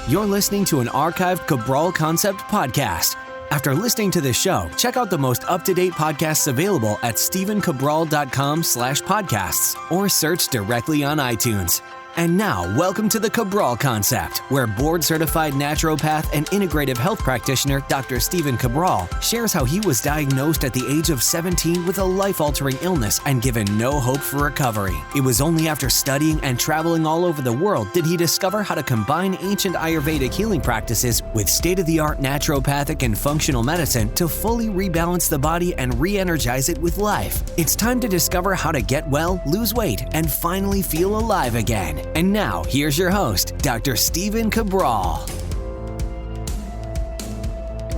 You're listening to an archived Cabral Concept podcast. After listening to this show, check out the most up-to-date podcasts available at stephencabral.com/podcasts or search directly on iTunes. And now, welcome to the Cabral Concept, where board-certified naturopath and integrative health practitioner Dr. Stephen Cabral shares how he was diagnosed at the age of 17 with a life-altering illness and given no hope for recovery. It was only after studying and traveling all over the world did he discover how to combine ancient Ayurvedic healing practices with state-of-the-art naturopathic and functional medicine to fully rebalance the body and re-energize it with life. It's time to discover how to get well, lose weight, and finally feel alive again. And now, here's your host, Dr. Stephen Cabral.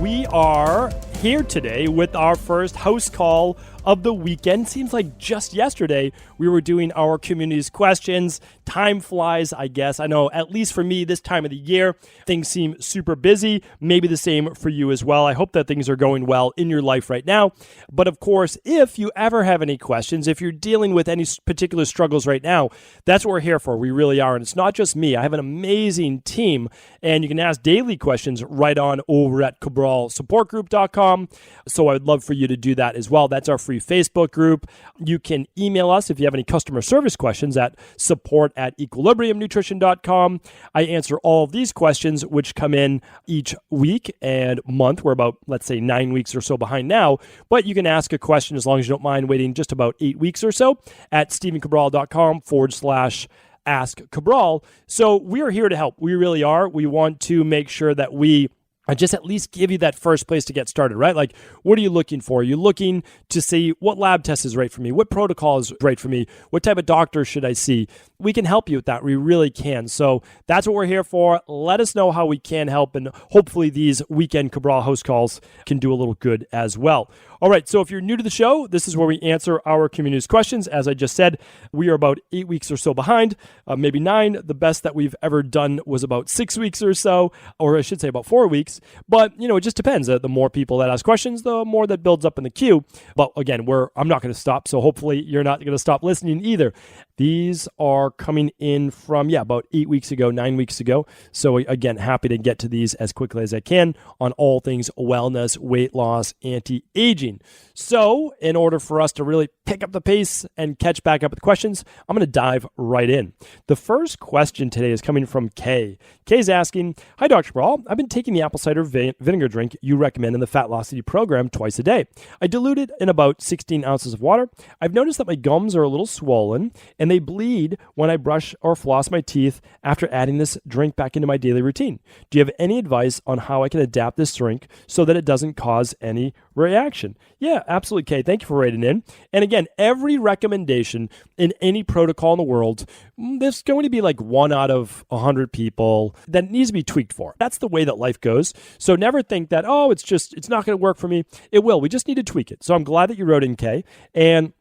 We are here today with our first house call of the weekend. Seems like just yesterday we were doing our community's questions. Time flies, I guess. I know, at least for me, this time of the year, things seem super busy. Maybe the same for you as well. I hope that things are going well in your life right now. But of course, if you ever have any questions, if you're dealing with any particular struggles right now, that's what we're here for. We really are. And it's not just me. I have an amazing team, and you can ask daily questions right on over at CabralSupportGroup.com. So I would love for you to do that as well. That's our free Facebook group. You can email us if you have any customer service questions at support@equilibriumnutrition.com. I answer all of these questions, which come in each week and month. We're about, let's say, 9 weeks or so behind now, but you can ask a question as long as you don't mind waiting just about 8 weeks or so at stephencabral.com/ask Cabral. So we are here to help. We really are. We want to make sure that we just at least give you that first place to get started, right? Like, what are you looking for? You're looking to see what lab test is right for me, what protocol is right for me, what type of doctor should I see? We can help you with that. We really can. So that's what we're here for. Let us know how we can help, and hopefully these weekend Cabral house calls can do a little good as well. All right, so if you're new to the show, this is where we answer our community's questions. As I just said, we are about 8 weeks or so behind, maybe 9. The best that we've ever done was about 6 weeks or so, or I should say about 4 weeks. But, you know, it just depends. The more people that ask questions, the more that builds up in the queue. But again, I'm not going to stop, so hopefully you're not going to stop listening either. These are coming in from, about 8 weeks ago, 9 weeks ago. So again, happy to get to these as quickly as I can on all things wellness, weight loss, anti-aging. So in order for us to really pick up the pace and catch back up with questions, I'm going to dive right in. The first question today is coming from Kay. Kay's asking, "Hi, Dr. Cabral. I've been taking the apple cider vinegar drink you recommend in the fatlossity program twice a day. I dilute it in about 16 ounces of water. I've noticed that my gums are a little swollen and they bleed when I brush or floss my teeth after adding this drink back into my daily routine. Do you have any advice on how I can adapt this drink so that it doesn't cause any reaction?" Yeah, absolutely, Kay. Thank you for writing in. And again, every recommendation in any protocol in the world, there's going to be like 1 out of 100 people that needs to be tweaked for. That's the way that life goes. So never think that, it's not going to work for me. It will. We just need to tweak it. So I'm glad that you wrote in, Kay. And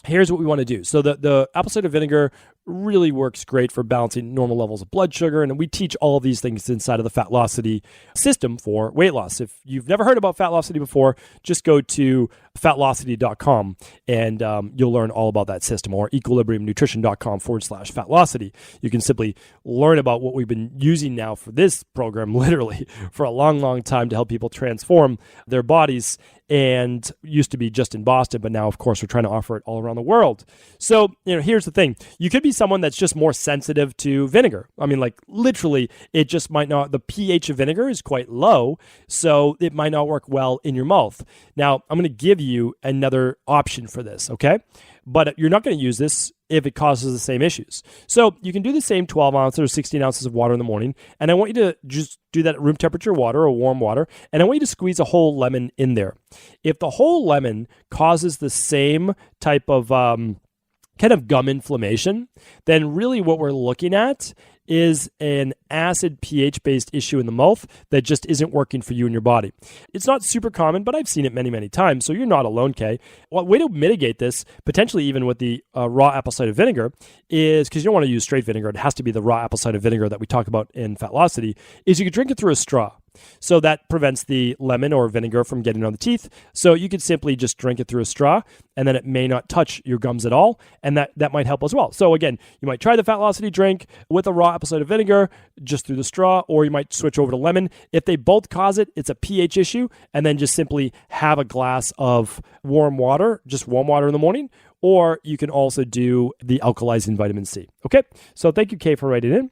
here's what we want to do. So the apple cider vinegar really works great for balancing normal levels of blood sugar. And we teach all of these things inside of the fatlossity system for weight loss. If you've never heard about fatlossity before, just go to fatlossity.com and you'll learn all about that system, or equilibriumnutrition.com/fatlossity. You can simply learn about what we've been using now for this program, literally for a long, long time, to help people transform their bodies. And used to be just in Boston, but now, of course, we're trying to offer it all around the world. So, here's the thing. You could be someone that's just more sensitive to vinegar. I mean, like literally, it just might not, the pH of vinegar is quite low, so it might not work well in your mouth. Now, I'm going to give you another option for this, okay? But you're not going to use this if it causes the same issues. So you can do the same 12 ounces or 16 ounces of water in the morning, and I want you to just do that at room temperature water or warm water, and I want you to squeeze a whole lemon in there. If the whole lemon causes the same type of kind of gum inflammation, then really what we're looking at is an acid pH-based issue in the mouth that just isn't working for you and your body. It's not super common, but I've seen it many, many times, so you're not alone, Kay. Well, way to mitigate this, potentially even with the raw apple cider vinegar, is, because you don't want to use straight vinegar, it has to be the raw apple cider vinegar that we talk about in Fatlossity, is you can drink it through a straw. So that prevents the lemon or vinegar from getting on the teeth. So you could simply just drink it through a straw, and then it may not touch your gums at all, and that might help as well. So again, you might try the fatlossity drink with a raw episode of vinegar just through the straw, or you might switch over to lemon. If they both cause it, it's a pH issue, and then just simply have a glass of warm water, just warm water in the morning, or you can also do the alkalizing vitamin C. Okay, so thank you, Kay, for writing in.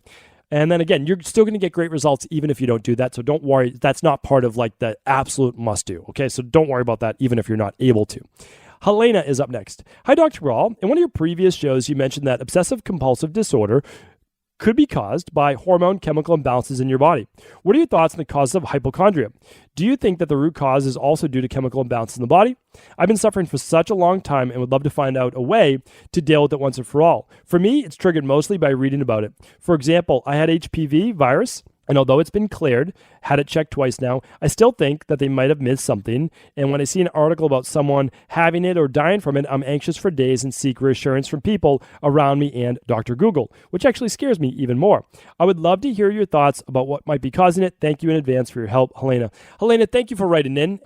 And then again, you're still going to get great results even if you don't do that. So don't worry. That's not part of like the absolute must do. Okay. So don't worry about that even if you're not able to. Helena is up next. Hi, Dr. Cabral. In one of your previous shows, you mentioned that obsessive compulsive disorder could be caused by hormone chemical imbalances in your body. What are your thoughts on the causes of hypochondria? Do you think that the root cause is also due to chemical imbalances in the body? I've been suffering for such a long time and would love to find out a way to deal with it once and for all. For me, it's triggered mostly by reading about it. For example, I had HPV virus, and although it's been cleared, had it checked twice now, I still think that they might have missed something. And when I see an article about someone having it or dying from it, I'm anxious for days and seek reassurance from people around me and Dr. Google, which actually scares me even more. I would love to hear your thoughts about what might be causing it. Thank you in advance for your help, Helena. Helena, thank you for writing in.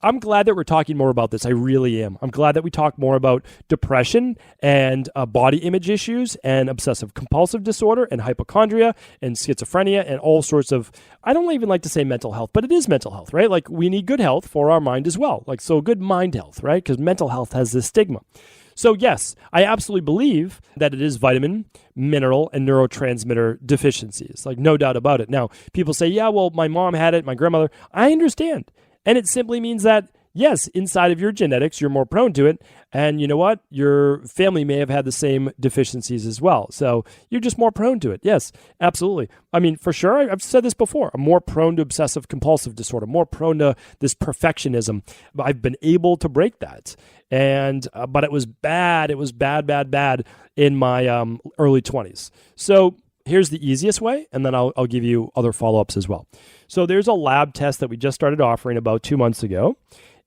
I'm glad that we're talking more about this. I really am. I'm glad that we talk more about depression and body image issues and obsessive compulsive disorder and hypochondria and schizophrenia and all sorts of, I don't even like to say mental health, but it is mental health, right? Like we need good health for our mind as well. Like so good mind health, right? Because mental health has this stigma. So yes, I absolutely believe that it is vitamin, mineral, and neurotransmitter deficiencies. Like no doubt about it. Now, people say, yeah, well, my mom had it, my grandmother. I understand. And it simply means that, yes, inside of your genetics, you're more prone to it. And you know what? Your family may have had the same deficiencies as well. So you're just more prone to it. Yes, absolutely. I mean, for sure, I've said this before. I'm more prone to obsessive compulsive disorder, more prone to this perfectionism. I've been able to break that. And but it was bad. It was bad in my early 20s. So here's the easiest way, and then I'll give you other follow-ups as well. So there's a lab test that we just started offering about 2 months ago,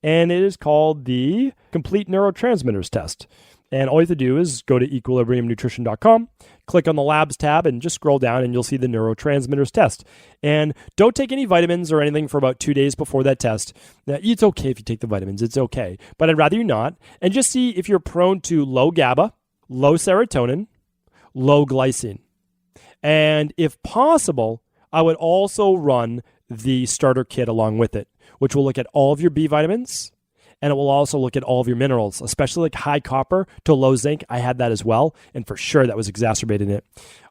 and it is called the Complete Neurotransmitters Test. And all you have to do is go to equilibriumnutrition.com, click on the labs tab, and just scroll down, and you'll see the neurotransmitters test. And don't take any vitamins or anything for about 2 days before that test. Now, it's okay if you take the vitamins. It's okay. But I'd rather you not. And just see if you're prone to low GABA, low serotonin, low glycine. And if possible, I would also run the starter kit along with it, which will look at all of your B vitamins, and it will also look at all of your minerals, especially like high copper to low zinc. I had that as well, and for sure that was exacerbating it.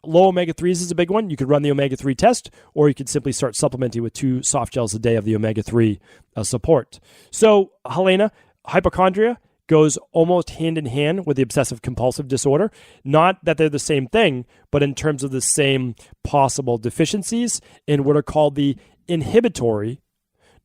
Low omega-3s is a big one. You could run the omega-3 test, or you could simply start supplementing with 2 soft gels a day of the omega-3 support. So, Helena, hypochondria goes almost hand in hand with the obsessive compulsive disorder. Not that they're the same thing, but in terms of the same possible deficiencies in what are called the inhibitory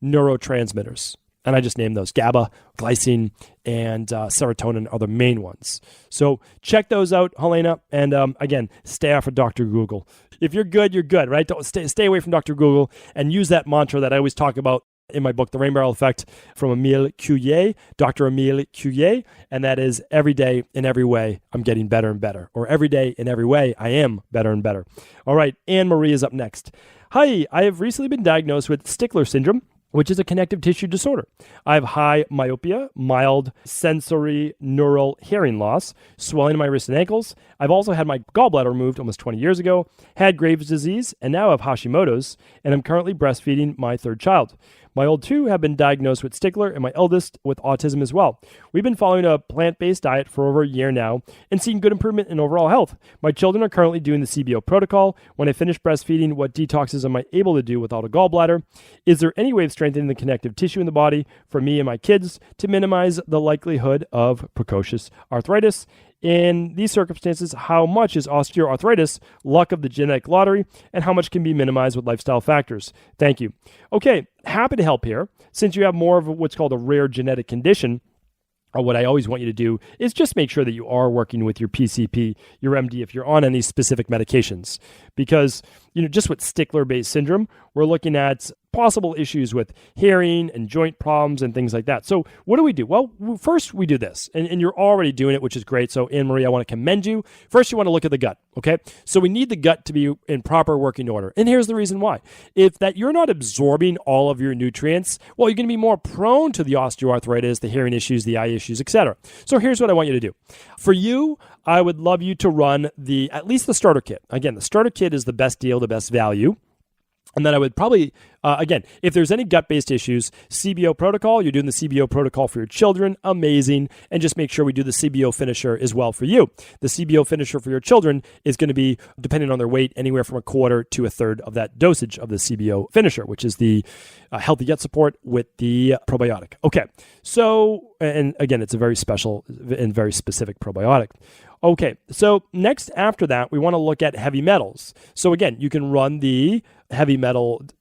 neurotransmitters. And I just named those. GABA, glycine, and serotonin are the main ones. So check those out, Helena. And again, stay off of Dr. Google. If you're good, you're good, right? Don't stay away from Dr. Google and use that mantra that I always talk about in my book, The Rain Barrel Effect, from Emile Couillet, Dr. Emile Couillet, and that is every day in every way, I'm getting better and better, or every day in every way, I am better and better. All right, Anne-Marie is up next. Hi, I have recently been diagnosed with Stickler syndrome, which is a connective tissue disorder. I have high myopia, mild sensory neural hearing loss, swelling in my wrists and ankles. I've also had my gallbladder removed almost 20 years ago, had Graves' disease, and now have Hashimoto's, and I'm currently breastfeeding my 3rd child. My old 2 have been diagnosed with Stickler, and my eldest with autism as well. We've been following a plant-based diet for over a year now and seeing good improvement in overall health. My children are currently doing the CBO protocol. When I finish breastfeeding, what detoxes am I able to do without a gallbladder? Is there any way of strengthening the connective tissue in the body for me and my kids to minimize the likelihood of precocious arthritis? In these circumstances, how much is osteoarthritis luck of the genetic lottery, and how much can be minimized with lifestyle factors? Thank you. Okay, happy to help here. Since you have more of what's called a rare genetic condition, what I always want you to do is just make sure that you are working with your PCP, your MD, if you're on any specific medications. Because, just with Stickler-based syndrome, we're looking at possible issues with hearing and joint problems and things like that. So what do? Well, first we do this, and you're already doing it, which is great. So Anne-Marie, I want to commend you. First, you want to look at the gut, okay? So we need the gut to be in proper working order. And here's the reason why. If that you're not absorbing all of your nutrients, well, you're going to be more prone to the osteoarthritis, the hearing issues, the eye issues, etc. So here's what I want you to do. For you, I would love you to run at least the starter kit. Again, the starter kit is the best deal, the best value. And then I would probably, again, if there's any gut-based issues, CBO protocol, you're doing the CBO protocol for your children, amazing. And just make sure we do the CBO finisher as well for you. The CBO finisher for your children is going to be, depending on their weight, anywhere from a quarter to a third of that dosage of the CBO finisher, which is the healthy gut support with the probiotic. Okay, so, and again, it's a very special and very specific probiotic. Okay, so next after that, we want to look at heavy metals. So again, you can run the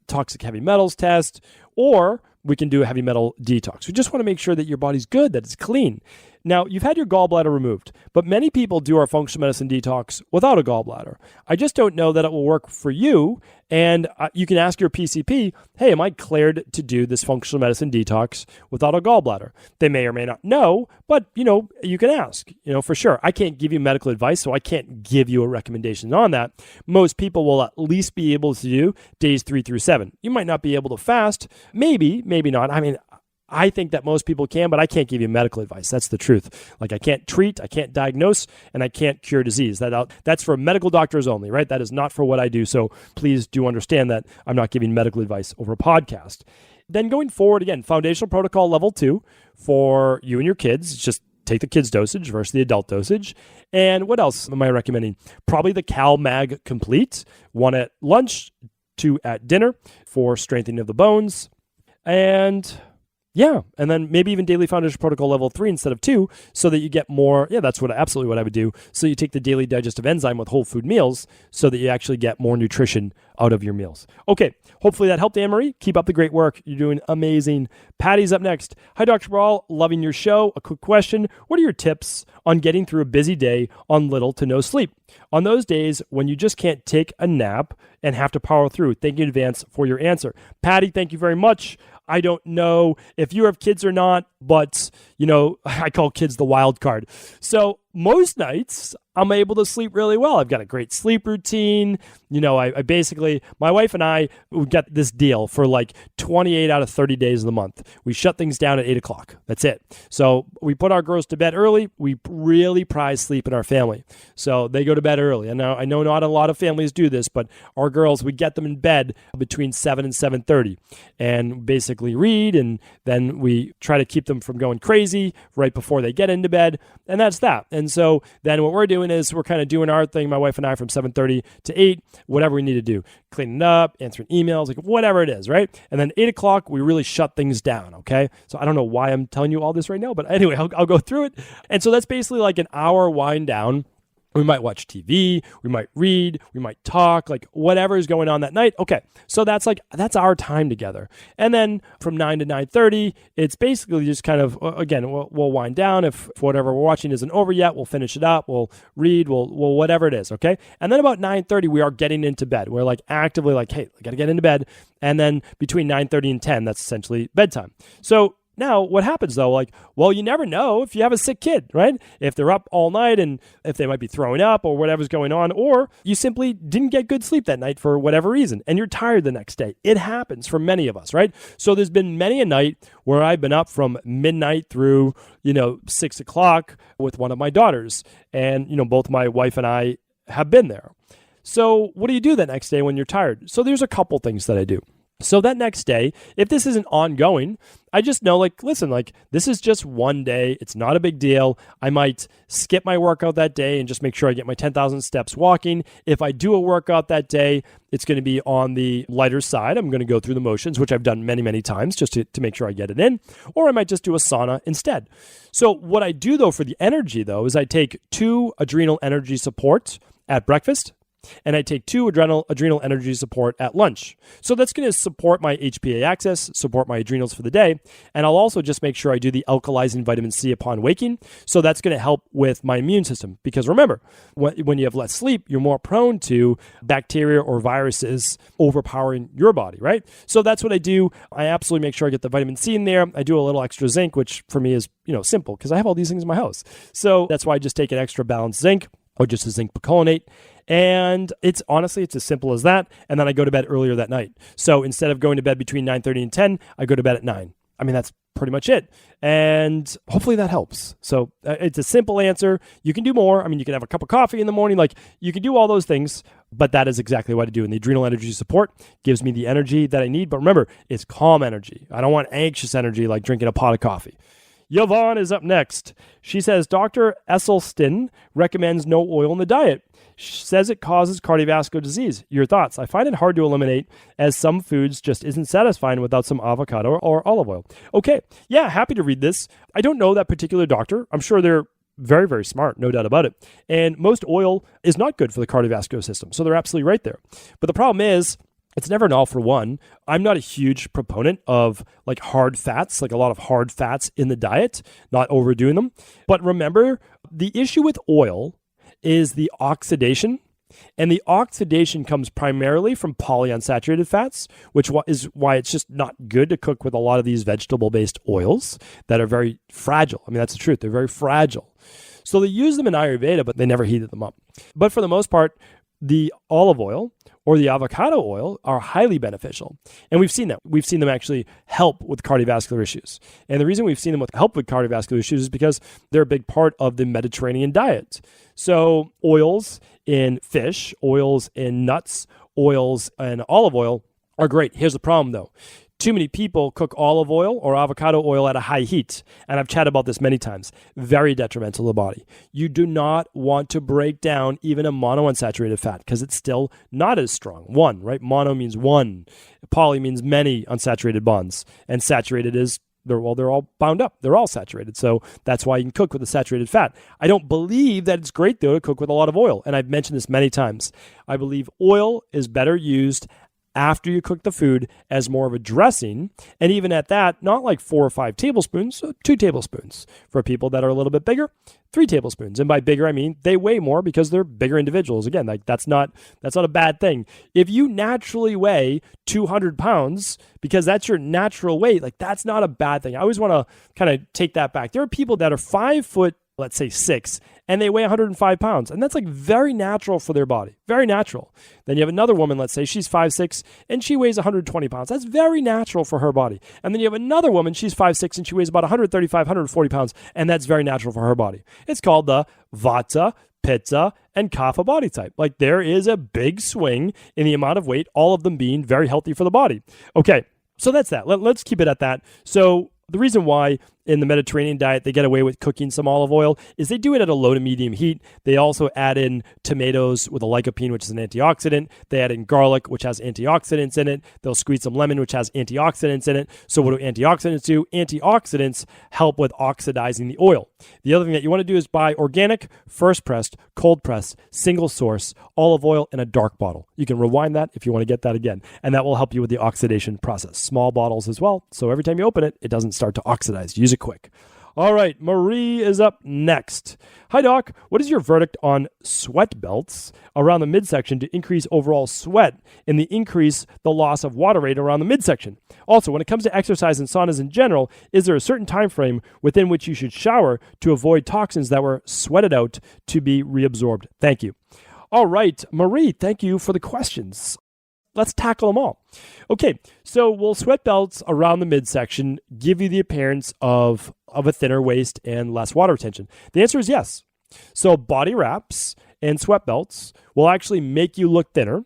toxic heavy metals test, or we can do a heavy metal detox. We just want to make sure that your body's good, that it's clean. Now, you've had your gallbladder removed, but many people do our functional medicine detox without a gallbladder. I just don't know that it will work for you. And you can ask your PCP, hey, am I cleared to do this functional medicine detox without a gallbladder? They may or may not know, but, you can ask, for sure. I can't give you medical advice, so I can't give you a recommendation on that. Most people will at least be able to do days 3 through 7. You might not be able to fast. Maybe not. I think that most people can, but I can't give you medical advice. That's the truth. Like, I can't treat, I can't diagnose, and I can't cure disease. That's for medical doctors only, right? That is not for what I do. So please do understand that I'm not giving medical advice over a podcast. Then going forward, again, foundational protocol level 2 for you and your kids. It's just take the kids' dosage versus the adult dosage. And what else am I recommending? Probably the Cal Mag Complete, 1 at lunch, 2 at dinner for strengthening of the bones. And then maybe even daily foundation protocol level 3 instead of 2, so that you get more. Yeah, that's absolutely what I would do. So you take the daily digestive enzyme with whole food meals so that you actually get more nutrition out of your meals. Okay, hopefully that helped, Anne-Marie. Keep up the great work. You're doing amazing. Patty's up next. Hi, Dr. Cabral. Loving your show. A quick question. What are your tips on getting through a busy day on little to no sleep? On those days when you just can't take a nap and have to power through. Thank you in advance for your answer. Patty, thank you very much. I don't know if you have kids or not, but, I call kids the wild card. So most nights I'm able to sleep really well. I've got a great sleep routine. I basically, my wife and I, we got this deal for like 28 out of 30 days of the month. We shut things down at 8 o'clock. That's it. So we put our girls to bed early. We really prize sleep in our family. So they go to bed early. And I know not a lot of families do this, but our girls, we get them in bed between 7 and 7:30 and basically read. And then we try to keep them from going crazy right before they get into bed. And that's that. And so then what we're doing is we're kind of doing our thing, my wife and I, from 7:30 to 8, whatever we need to do, cleaning up, answering emails, like whatever it is, right? And then 8 o'clock, we really shut things down, okay? So I don't know why I'm telling you all this right now, but anyway, I'll go through it. And so that's basically like an hour wind down. We might watch TV, we might read, we might talk, like whatever is going on that night. Okay, so that's our time together. And then from 9 to 9:30, it's basically just kind of, again, we'll wind down. If whatever we're watching isn't over yet, we'll finish it up, we'll read, we'll whatever it is, okay? And then about 9:30, we are getting into bed. We're like actively like, hey, I gotta get into bed. And then between 9:30 and 10, that's essentially bedtime. So now, what happens though? You never know if you have a sick kid, right? If they're up all night and if they might be throwing up or whatever's going on, or you simply didn't get good sleep that night for whatever reason and you're tired the next day. It happens for many of us, right? So there's been many a night where I've been up from midnight through, 6 o'clock with one of my daughters. And, both my wife and I have been there. So what do you do that next day when you're tired? So there's a couple things that I do. So that next day, if this isn't ongoing, I just know, listen, this is just one day. It's not a big deal. I might skip my workout that day and just make sure I get my 10,000 steps walking. If I do a workout that day, it's going to be on the lighter side. I'm going to go through the motions, which I've done many, many times just to make sure I get it in. Or I might just do a sauna instead. So what I do, though, for the energy, though, is I take 2 adrenal energy supports at breakfast. and I take 2 adrenal energy support at lunch. So that's going to support my HPA axis, support my adrenals for the day, and I'll also just make sure I do the alkalizing vitamin C upon waking. So that's going to help with my immune system, because remember, when you have less sleep, you're more prone to bacteria or viruses overpowering your body, right? So that's what I do. I absolutely make sure I get the vitamin C in there. I do a little extra zinc, which for me is, simple because I have all these things in my house. So that's why I just take an extra balanced zinc or just a zinc picolinate. And it's as simple as that. And then I go to bed earlier that night. So instead of going to bed between 9:30 and 10, I go to bed at 9. I mean, that's pretty much it. And hopefully that helps. So it's a simple answer. You can do more. I mean, you can have a cup of coffee in the morning. Like, you can do all those things, but that is exactly what I do. And the adrenal energy support gives me the energy that I need. But remember, it's calm energy. I don't want anxious energy like drinking a pot of coffee. Yvonne is up next. She says, Dr. Esselstyn recommends no oil in the diet. She says it causes cardiovascular disease. Your thoughts? I find it hard to eliminate, as some foods just isn't satisfying without some avocado or olive oil. Okay, yeah, happy to read this. I don't know that particular doctor. I'm sure they're very, very smart, no doubt about it. And most oil is not good for the cardiovascular system. So they're absolutely right there. But the problem is, it's never an all for one. I'm not a huge proponent of like hard fats, like a lot of hard fats in the diet, not overdoing them. But remember, the issue with oil is the oxidation. And the oxidation comes primarily from polyunsaturated fats, which is why it's just not good to cook with a lot of these vegetable-based oils that are very fragile. I mean, that's the truth. They're very fragile. So they use them in Ayurveda, but they never heated them up. But for the most part, the olive oil or the avocado oil are highly beneficial. And we've seen that. We've seen them actually help with cardiovascular issues. And the reason we've seen them help with cardiovascular issues is because they're a big part of the Mediterranean diet. So oils in fish, oils in nuts, oils in olive oil are great. Here's the problem though. Too many people cook olive oil or avocado oil at a high heat. And I've chatted about this many times. Very detrimental to the body. You do not want to break down even a monounsaturated fat because it's still not as strong. One, right? Mono means one. Poly means many unsaturated bonds. And saturated is, they're all bound up. They're all saturated. So that's why you can cook with a saturated fat. I don't believe that it's great, though, to cook with a lot of oil. And I've mentioned this many times. I believe oil is better used after you cook the food as more of a dressing. And even at that, not like 4 or 5 tablespoons, so 2 tablespoons. For people that are a little bit bigger, 3 tablespoons. And by bigger, I mean they weigh more because they're bigger individuals. Again, like that's not a bad thing. If you naturally weigh 200 pounds because that's your natural weight, like that's not a bad thing. I always want to kind of take that back. There are people that are 5 foot, let's say 6, and they weigh 105 pounds. And that's like very natural for their body. Very natural. Then you have another woman, let's say she's 5'6", and she weighs 120 pounds. That's very natural for her body. And then you have another woman, she's 5'6", and she weighs about 135, 140 pounds, and that's very natural for her body. It's called the Vata, Pitta, and Kapha body type. Like there is a big swing in the amount of weight, all of them being very healthy for the body. Okay, so that's that. Let's keep it at that. So the reason why in the Mediterranean diet they get away with cooking some olive oil is they do it at a low to medium heat. They also add in tomatoes with a lycopene, which is an antioxidant. They add in garlic, which has antioxidants in it. They'll squeeze some lemon, which has antioxidants in it. So what do antioxidants do? Antioxidants help with oxidizing the oil. The other thing that you want to do is buy organic, first pressed, cold pressed, single source olive oil in a dark bottle. You can rewind that if you want to get that again, and that will help you with the oxidation process. Small bottles as well, so every time you open it, it doesn't start to oxidize. Use it quick. All right, Marie is up next. Hi, Doc. What is your verdict on sweat belts around the midsection to increase overall sweat and increase the loss of water rate around the midsection? Also, when it comes to exercise and saunas in general, is there a certain time frame within which you should shower to avoid toxins that were sweated out to be reabsorbed? Thank you. All right, Marie, thank you for the questions. Let's tackle them all. Okay, so will sweat belts around the midsection give you the appearance of a thinner waist and less water retention? The answer is yes. So body wraps and sweat belts will actually make you look thinner,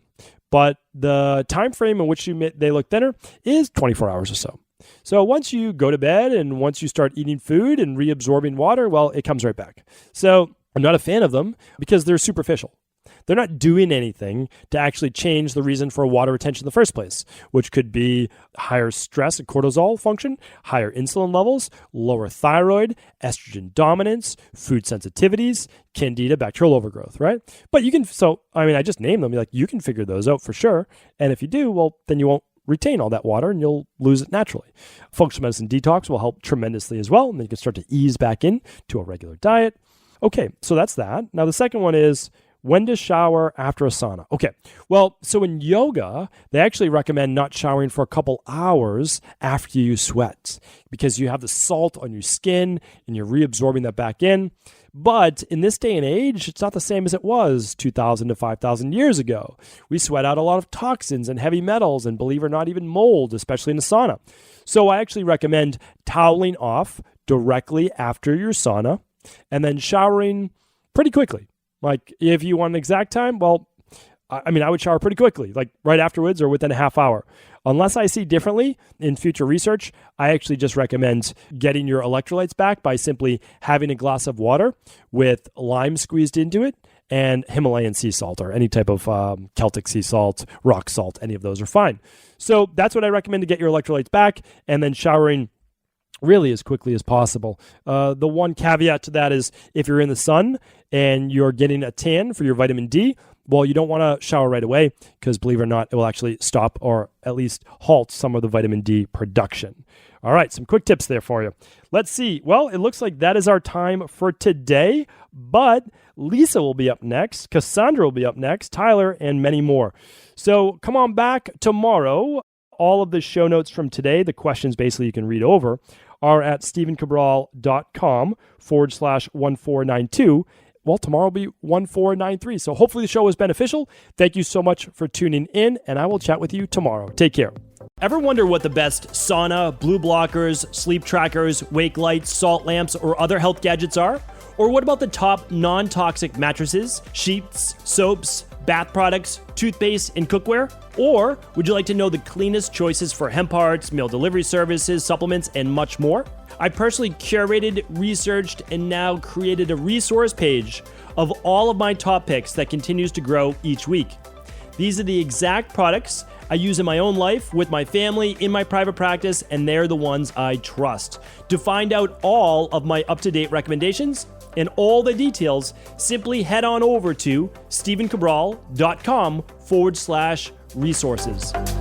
but the time frame in which they look thinner is 24 hours or so. So once you go to bed and once you start eating food and reabsorbing water, well, it comes right back. So I'm not a fan of them because they're superficial. They're not doing anything to actually change the reason for water retention in the first place, which could be higher stress and cortisol function, higher insulin levels, lower thyroid, estrogen dominance, food sensitivities, candida, bacterial overgrowth, right? But you can, I just named them. You can figure those out for sure. And if you do, well, then you won't retain all that water and you'll lose it naturally. Functional medicine detox will help tremendously as well. And then you can start to ease back in to a regular diet. Okay, so that's that. Now the second one is, when to shower after a sauna. Okay, well, so in yoga, they actually recommend not showering for a couple hours after you sweat because you have the salt on your skin and you're reabsorbing that back in. But in this day and age, it's not the same as it was 2,000 to 5,000 years ago. We sweat out a lot of toxins and heavy metals and, believe it or not, even mold, especially in the sauna. So I actually recommend toweling off directly after your sauna and then showering pretty quickly. Like, if you want an exact time, well, I would shower pretty quickly, like right afterwards or within a half hour. Unless I see differently in future research, I actually just recommend getting your electrolytes back by simply having a glass of water with lime squeezed into it and Himalayan sea salt or any type of Celtic sea salt, rock salt, any of those are fine. So that's what I recommend to get your electrolytes back, and then showering really as quickly as possible. The one caveat to that is if you're in the sun and you're getting a tan for your vitamin D, well, you don't want to shower right away because, believe it or not, it will actually stop or at least halt some of the vitamin D production. All right, some quick tips there for you. Let's see. Well, it looks like that is our time for today, but Lisa will be up next, Cassandra will be up next, Tyler, and many more. So come on back tomorrow. All of the show notes from today, the questions basically you can read over, are at stephencabral.com/1492. Well, tomorrow will be 1493. So hopefully the show was beneficial. Thank you so much for tuning in, and I will chat with you tomorrow. Take care. Ever wonder what the best sauna, blue blockers, sleep trackers, wake lights, salt lamps, or other health gadgets are? Or what about the top non-toxic mattresses, sheets, soaps, bath products, toothpaste, and cookware? Or would you like to know the cleanest choices for hemp parts, meal delivery services, supplements, and much more? I personally curated, researched, and now created a resource page of all of my top picks that continues to grow each week. These are the exact products I use in my own life, with my family, in my private practice, and they're the ones I trust. To find out all of my up-to-date recommendations and all the details, simply head on over to stephencabral.com/resources.